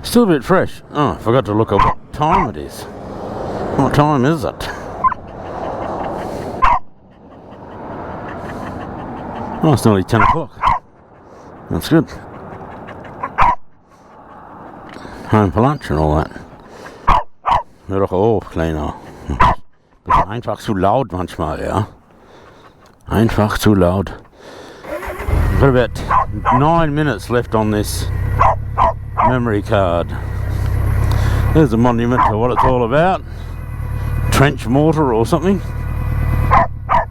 Still a bit fresh. Oh, I forgot to look at what time it is. What time is it? Oh, it's nearly 10 o'clock. That's good. Home for lunch and all that. Oh, kleiner. Bist einfach zu laut manchmal, ja. Einfach zu laut. I've got about 9 minutes left on this memory card. There's a monument to what it's all about. Trench mortar or something.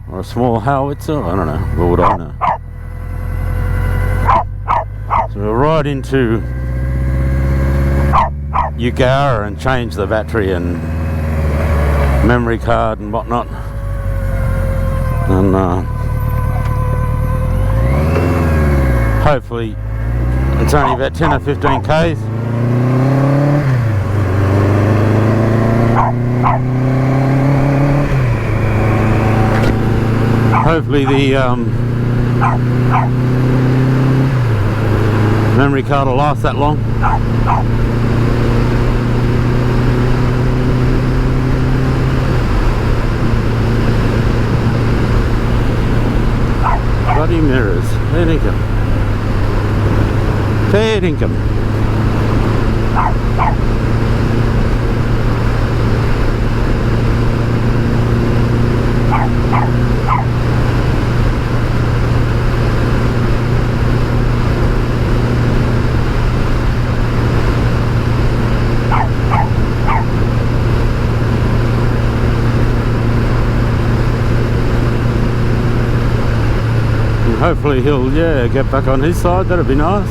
Or a small howitzer, I don't know. What would I know? So we'll ride into Eugowra and change the battery and memory card and whatnot. And hopefully it's only about 10 or 15 k's. Hopefully the memory card will last that long. Bloody mirrors, fair dinkum. Fair dinkum. Hopefully he'll, get back on his side, that'd be nice.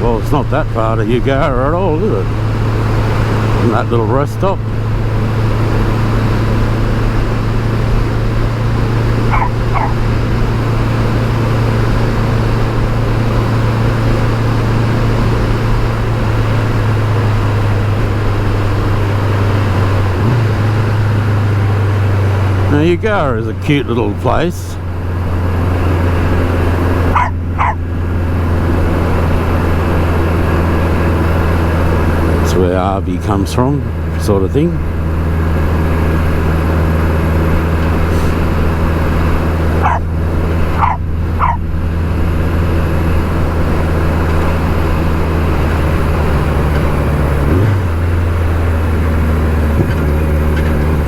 Well, it's not that far to Eugowra at all, is it? From that little rest stop. Now Eugowra is a cute little place. Where RV comes from, sort of thing.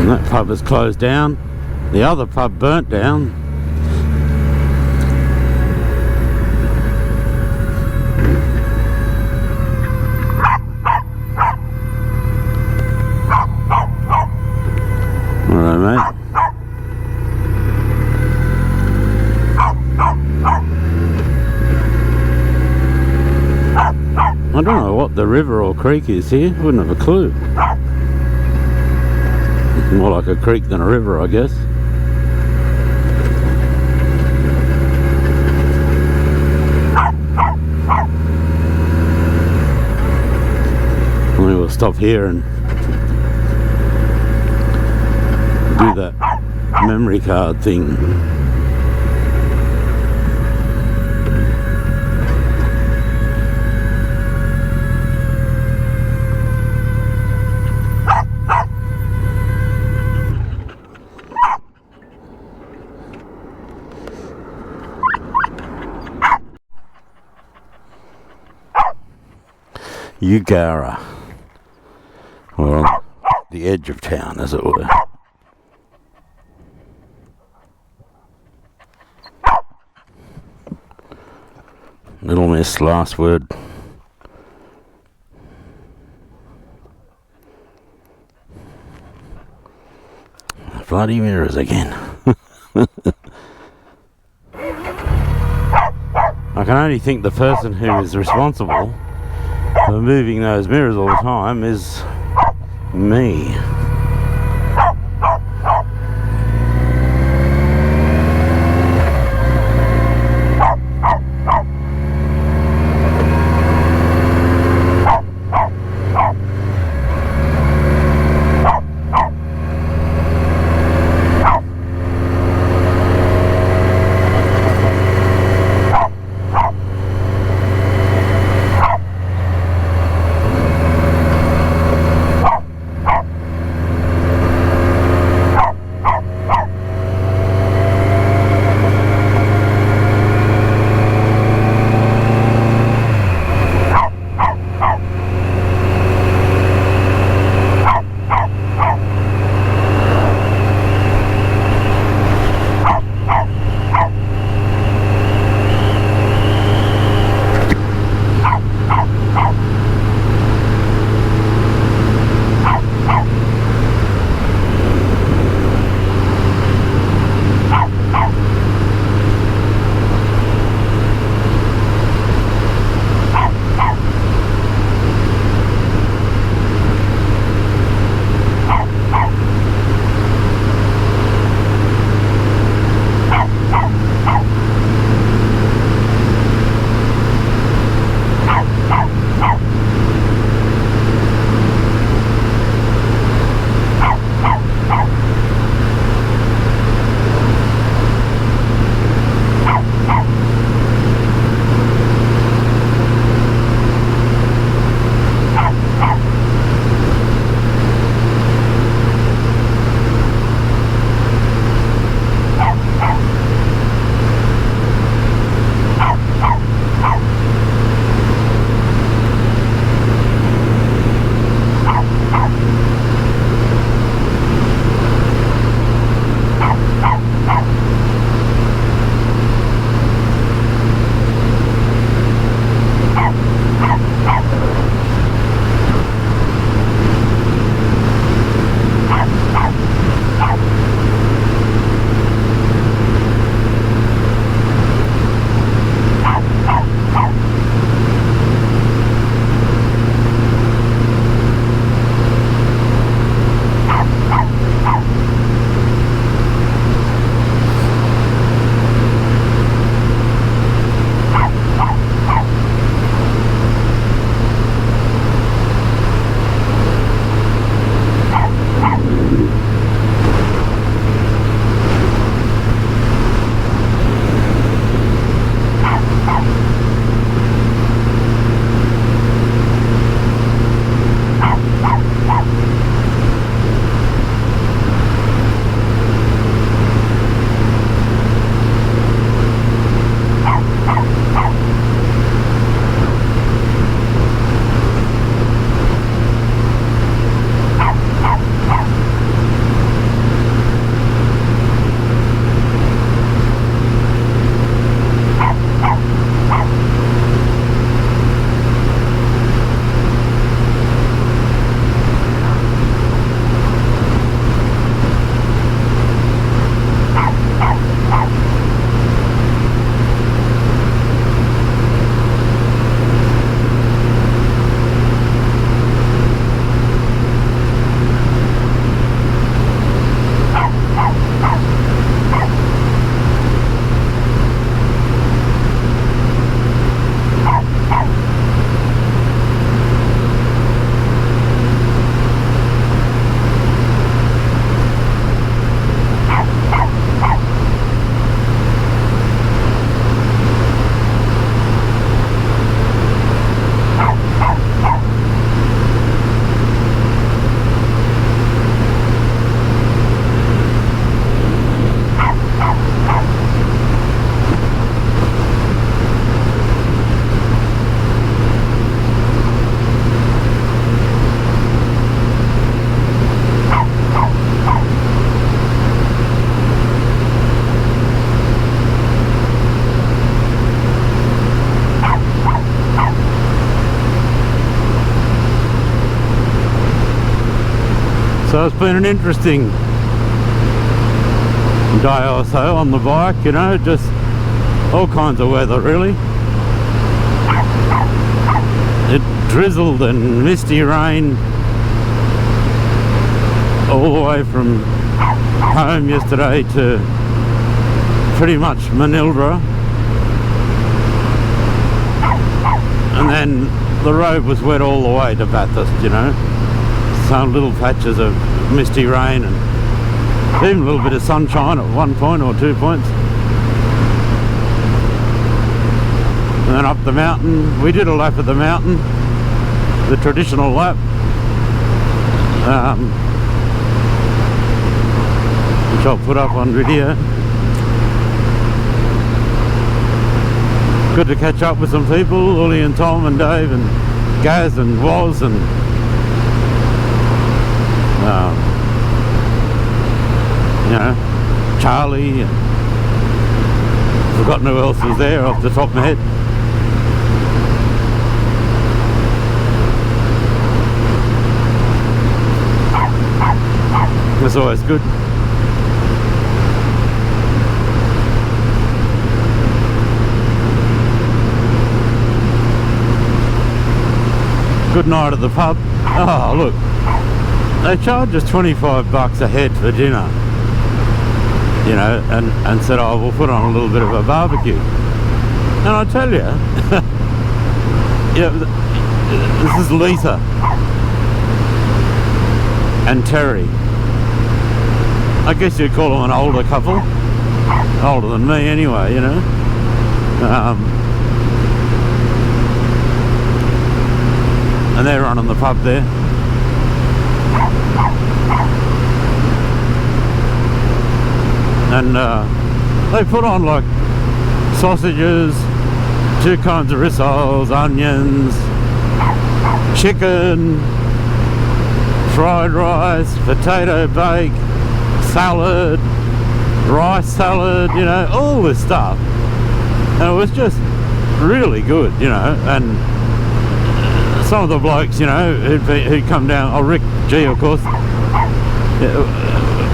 And that pub is closed down. The other pub burnt down. Alright, mate. I don't know what the river or creek is here. Wouldn't have a clue. More like a creek than a river, I guess. We will stop here and do that memory card thing. Eugowra, well, the edge of town, as it were. Little Miss, last word. Bloody mirrors again. I can only think the person who is responsible for moving those mirrors all the time is me. So it's been an interesting day or so on the bike, you know, just all kinds of weather really. It drizzled and misty rain all the way from home yesterday to pretty much Manildra, and then the road was wet all the way to Bathurst, you know. Some little patches of misty rain and even a little bit of sunshine at 1 point or 2 points. And then up the mountain, we did a lap of the mountain, the traditional lap. Which I'll put up on video. Good to catch up with some people, Uli and Tom and Dave and Gaz and Woz and you know, Charlie, and forgotten who else was there off the top of my head. That's always good. Good night at the pub. Oh look, they charge us 25 bucks a head for dinner, you know, and said, oh, we'll put on a little bit of a barbecue. And I tell you, this is Lisa and Terry. I guess you'd call them an older couple, older than me anyway, you know. And they're running the pub there. And they put on like sausages, 2 kinds of rissoles, onions, chicken, fried rice, potato bake, salad, rice salad, you know, all this stuff. And it was just really good, you know. And some of the blokes, you know, who'd come down, oh, Rick G, of course,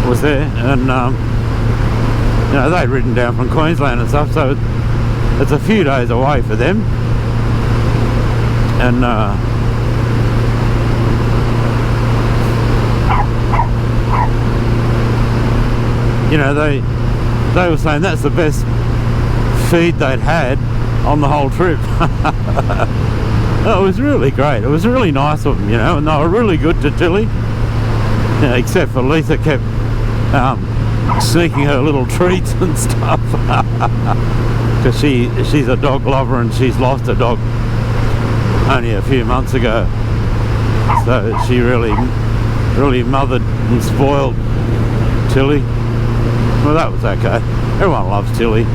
was there, and you know, they'd ridden down from Queensland and stuff, so it's a few days away for them. And you know, they were saying that's the best feed they'd had on the whole trip. It was really great. It was really nice of them, you know, and they were really good to Tilly. Yeah, except for Lisa kept sneaking her little treats and stuff. Because she's a dog lover and she's lost a dog only a few months ago. So she really mothered and spoiled Tilly. Well, that was okay. Everyone loves Tilly.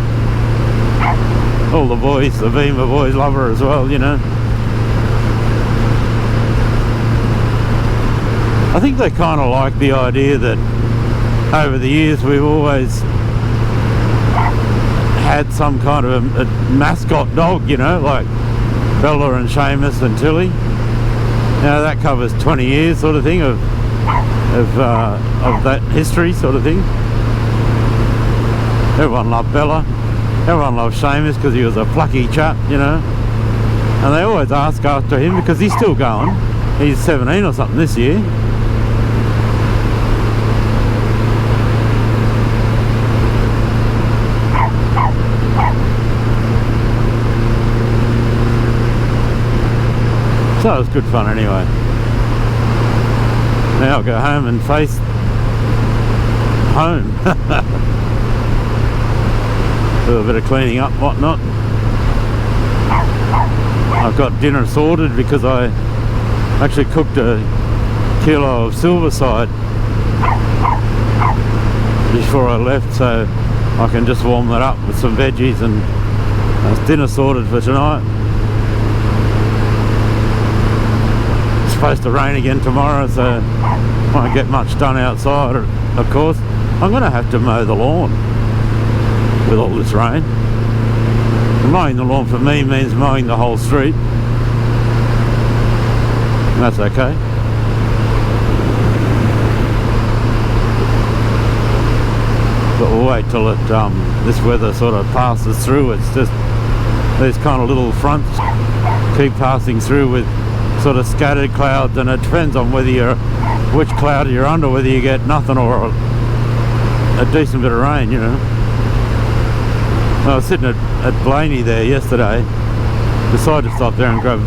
All the boys, the Beamer boys love her as well, you know. I think they kind of like the idea that over the years we've always had some kind of a mascot dog, you know, like Bella and Seamus and Tilly. You know, that covers 20 years sort of thing of that history sort of thing. Everyone loved Bella. Everyone loved Seamus because he was a plucky chap, you know. And they always ask after him because he's still going. He's 17 or something this year. So it was good fun anyway. Now I'll go home and face home. Do a bit of cleaning up, whatnot. I've got dinner sorted because I actually cooked a kilo of silverside before I left, so I can just warm that up with some veggies, and that's dinner sorted for tonight. It's supposed to rain again tomorrow, so won't get much done outside, of course. I'm going to have to mow the lawn with all this rain. Mowing the lawn for me means mowing the whole street. And that's okay. wait till it this weather sort of passes through. It's just these kind of little fronts keep passing through with sort of scattered clouds, and it depends on whether which cloud you're under, whether you get nothing or a decent bit of rain, you know. I was sitting at Blaney there yesterday, decided to stop there and grab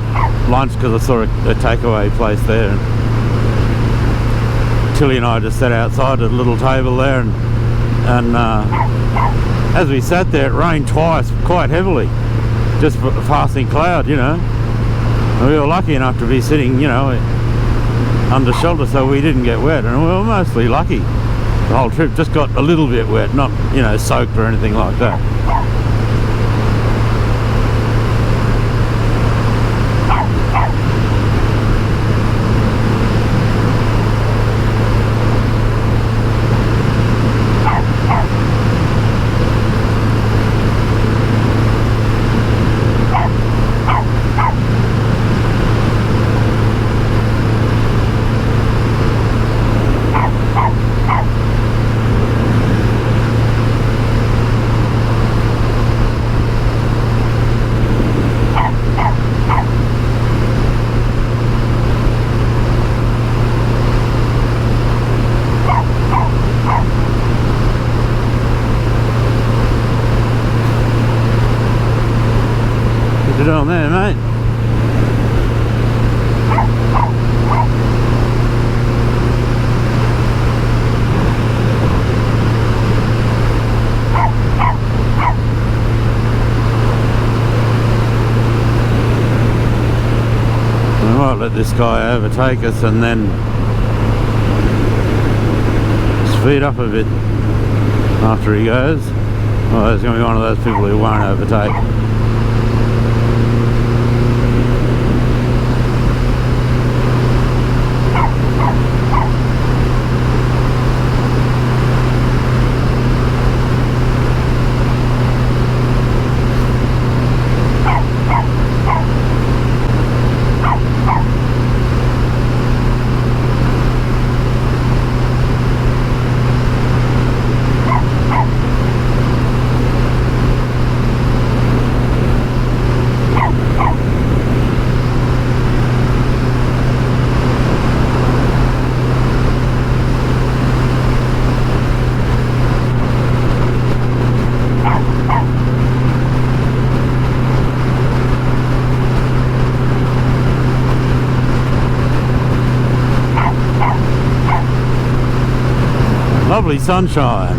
lunch because I saw a takeaway place there, and Tilly and I just sat outside at a little table there, and as we sat there, it rained twice quite heavily, just passing cloud, you know. And we were lucky enough to be sitting, you know, under shelter, so we didn't get wet, and we were mostly lucky. The whole trip just got a little bit wet, not, you know, soaked or anything like that. What you doing there, mate? We might let this guy overtake us and then speed up a bit after he goes. Oh, there's going to be one of those people who won't overtake. Lovely sunshine.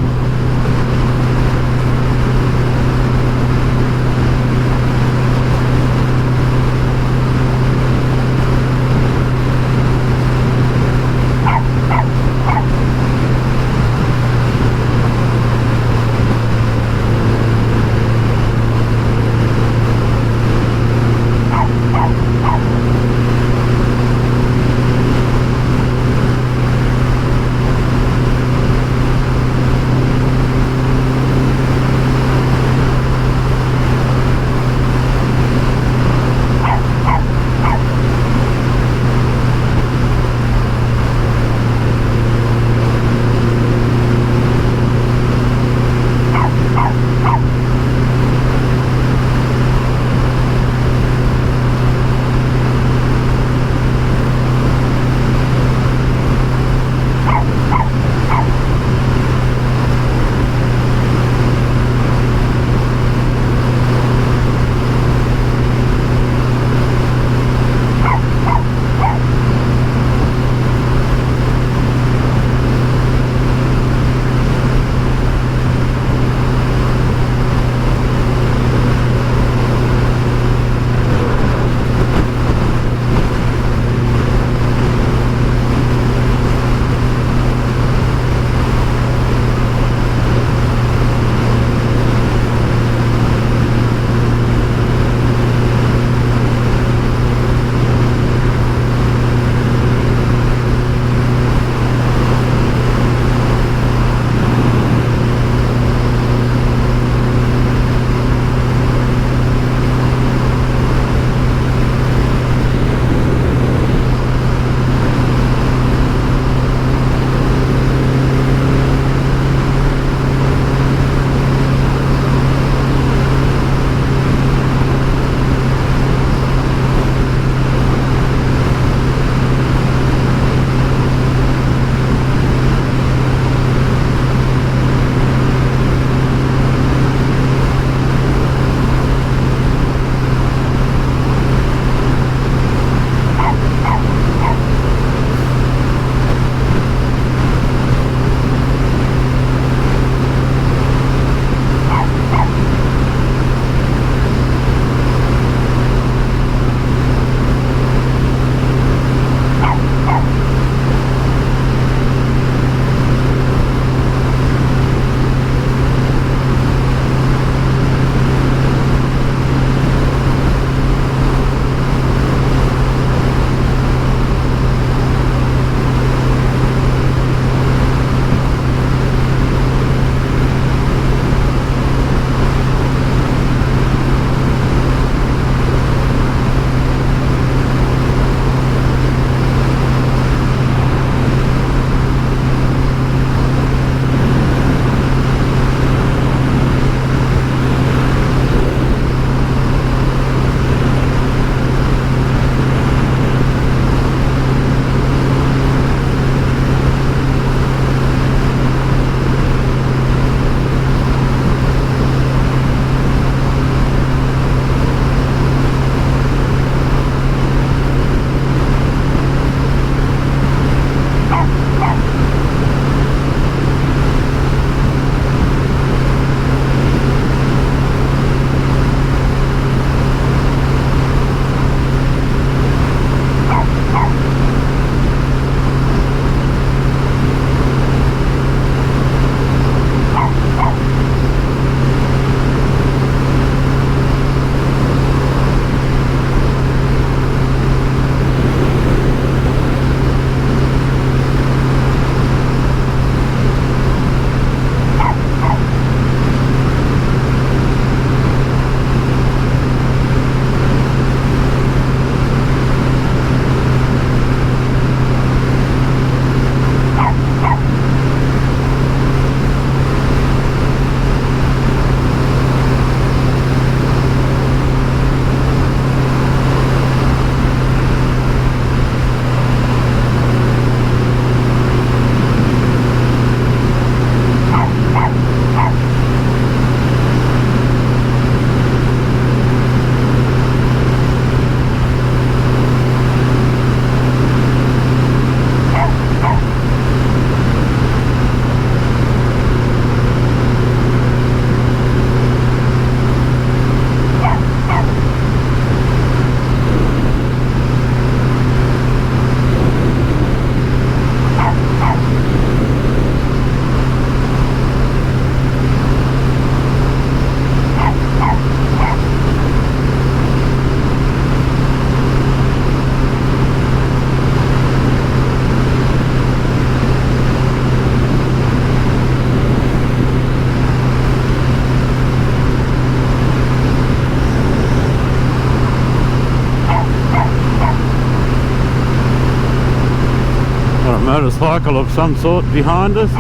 motorcycle of some sort behind us.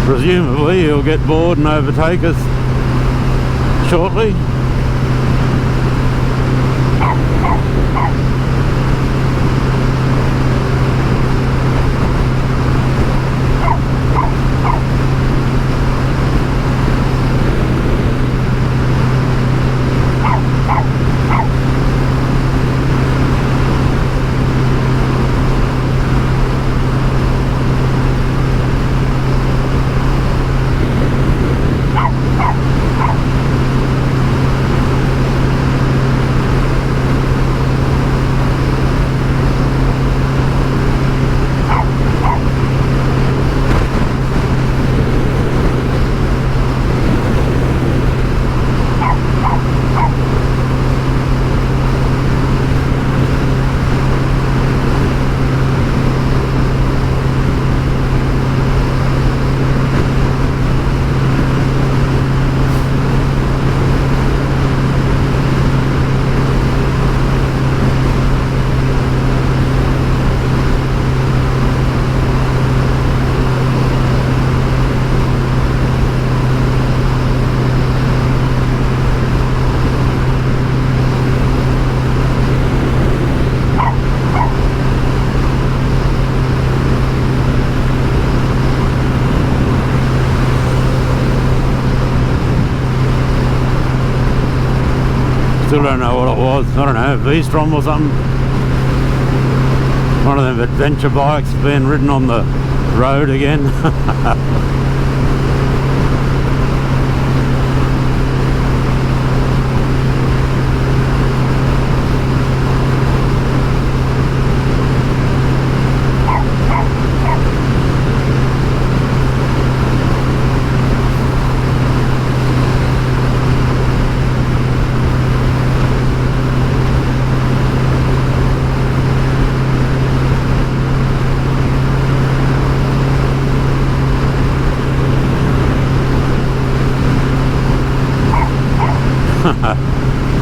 Presumably he'll get bored and overtake us shortly. Still don't know what it was. I don't know, V-Strom or something. One of them adventure bikes being ridden on the road again.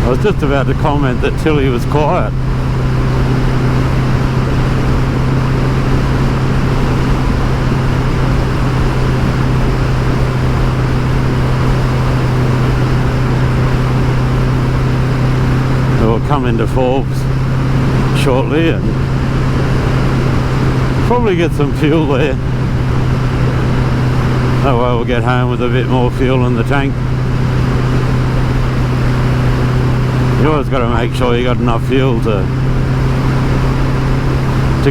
I was just about to comment that Tilly was quiet. We'll come into Forbes shortly and probably get some fuel there. That way we'll get home with a bit more fuel in the tank. You always got to make sure you got enough fuel to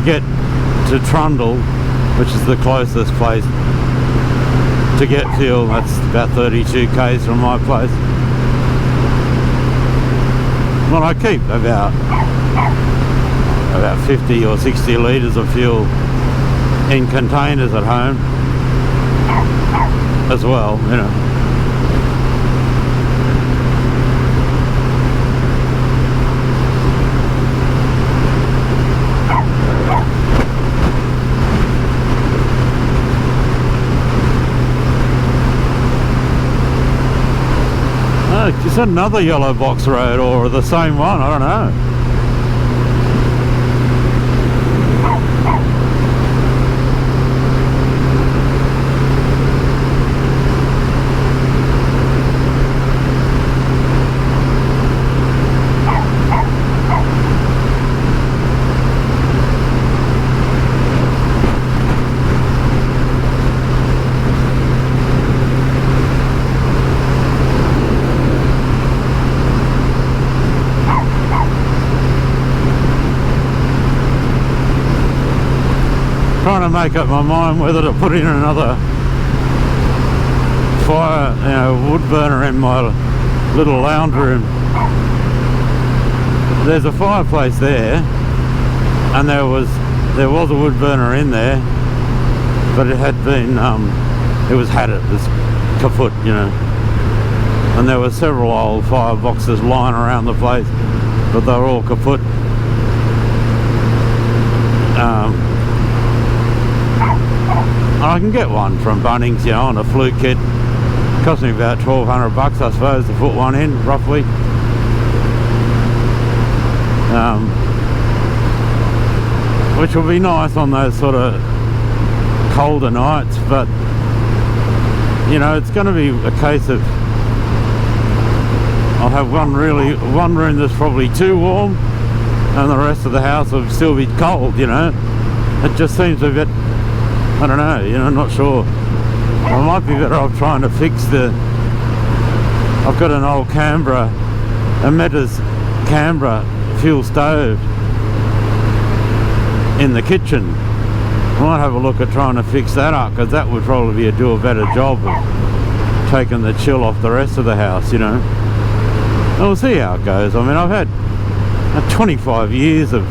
get to Trundle, which is the closest place to get fuel. That's about 32 k's from my place. Well, I keep about 50 or 60 litres of fuel in containers at home as well, you know. Is that another yellow box road or the same one? I don't know. Trying to make up my mind whether to put in another fire, you know, wood burner in my little lounge room. There's a fireplace there, and there was a wood burner in there, but it had been it was kaput, you know. And there were several old fireboxes lying around the place, but they were all kaput. I can get one from Bunnings, you know, on a fluke kit. It cost me about $1,200, I suppose, to put one in, roughly. which will be nice on those sort of colder nights. But you know, it's going to be a case of I'll have one room that's probably too warm, and the rest of the house will still be cold. You know, it just seems a bit, I don't know, you know, I'm not sure. I might be better off trying to fix I've got an old Canberra, a Metta's Canberra fuel stove in the kitchen. I might have a look at trying to fix that up, because that would probably do a better job of taking the chill off the rest of the house, you know. And we'll see how it goes. I mean, I've had 25 years of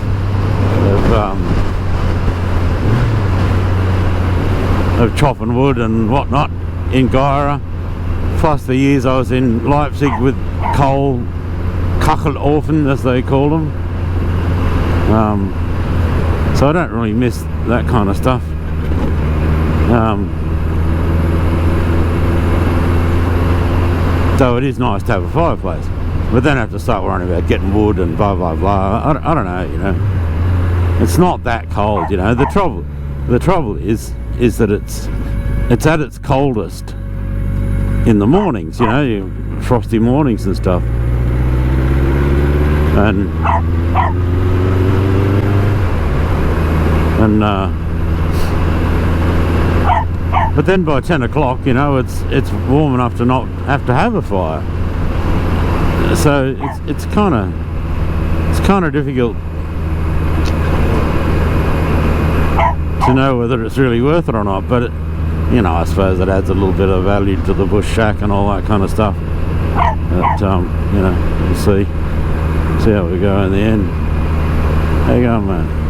chopping wood and whatnot in Eugowra, plus the years I was in Leipzig with coal Kachelorfen, as they call them. So I don't really miss that kind of stuff. So it is nice to have a fireplace, but then I have to start worrying about getting wood and blah blah blah. I don't know, you know. It's not that cold, you know. The trouble is that it's at its coldest in the mornings, you know, frosty mornings and stuff. But then by 10 o'clock, you know, it's warm enough to not have to have a fire. So it's kind of difficult to know whether it's really worth it or not. But you know, I suppose it adds a little bit of value to the bush shack and all that kind of stuff. But you know, we'll see how we go in the end. How you going, man?